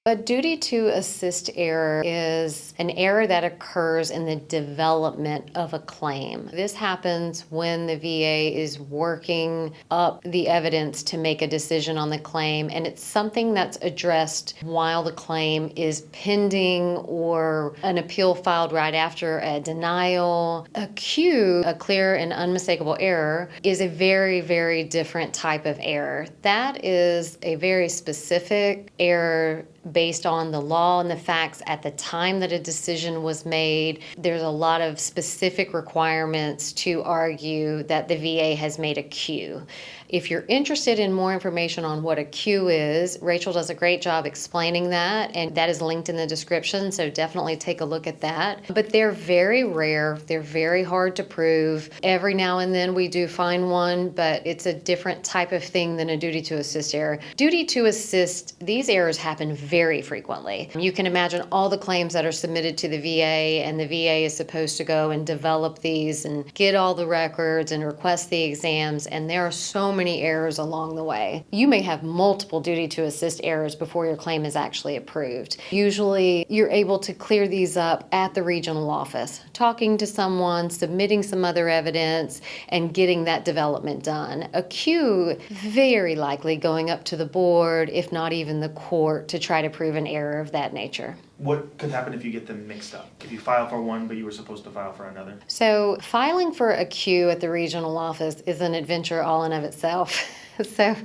A duty to assist error is an error that occurs in the development of a claim. This happens when the VA is working up the evidence to make a decision on the claim, and it's something that's addressed while the claim is pending or an appeal filed right after a denial. A Q, a clear and unmistakable error, is a very, very different type of error. That is a very specific error based on the law and the facts at the time that a decision was made. There's a lot of specific requirements to argue that the VA has made a Q. If you're interested in more information on what a Q is, Rachel does a great job explaining that, and that is linked in the description, so definitely take a look at that. But they're very rare. They're very hard to prove. Every now and then we do find one, but it's a different type of thing than a duty to assist error. Duty to assist, these errors happen very frequently. You can imagine all the claims that are submitted to the VA, and the VA is supposed to go and develop these and get all the records and request the exams, and there are so many errors along the way. You may have multiple duty to assist errors before your claim is actually approved. Usually you're able to clear these up at the regional office, talking to someone, submitting some other evidence, and getting that development done. A Q, very likely going up to the board, if not even the court, to try to prove an error of that nature. What could happen if you get them mixed up? If you file for one, but you were supposed to file for another? So filing for a Q at the regional office is an adventure all in of itself. So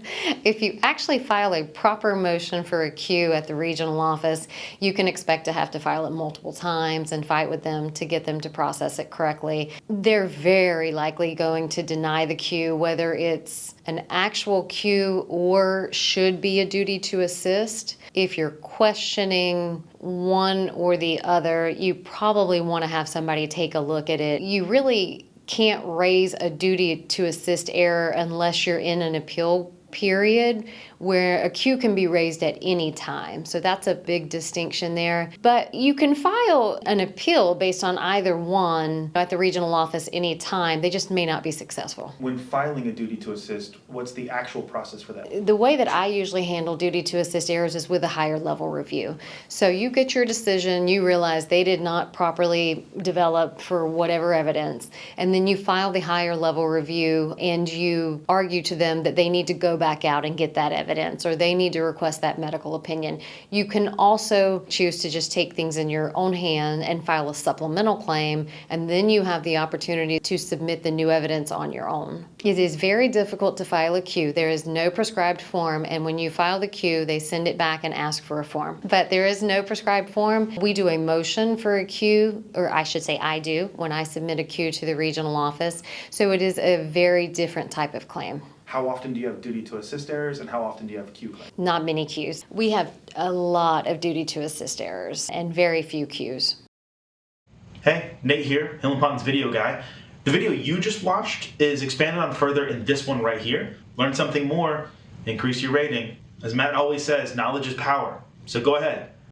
if you actually file a proper motion for a Q at the regional office, you can expect to have to file it multiple times and fight with them to get them to process it correctly. They're very likely going to deny the Q, whether it's an actual Q or should be a duty to assist. If you're questioning one or the other, you probably want to have somebody take a look at it. You really can't raise a duty to assist error unless you're in an appeal period where a Q can be raised at any time. So that's a big distinction there. But you can file an appeal based on either one at the regional office any time. They just may not be successful. When filing a duty to assist, what's the actual process for that? The way that I usually handle duty to assist errors is with a higher level review. So you get your decision, you realize they did not properly develop for whatever evidence, and then you file the higher level review and you argue to them that they need to go back out and get that evidence, or they need to request that medical opinion. You can also choose to just take things in your own hand and file a supplemental claim, and then you have the opportunity to submit the new evidence on your own. It is very difficult to file a Q. There is no prescribed form, and when you file the Q, they send it back and ask for a form. But there is no prescribed form. We do a motion for a Q, or I should say I do, when I submit a Q to the regional office. So it is a very different type of claim. How often do you have duty to assist errors, and how often do you have Q claims? Not many Qs. We have a lot of duty to assist errors and very few Qs. Hey, Nate here, Hill & Ponton's video guy. The video you just watched is expanded on further in this one right here. Learn something more, increase your rating. As Matt always says, knowledge is power. So go ahead,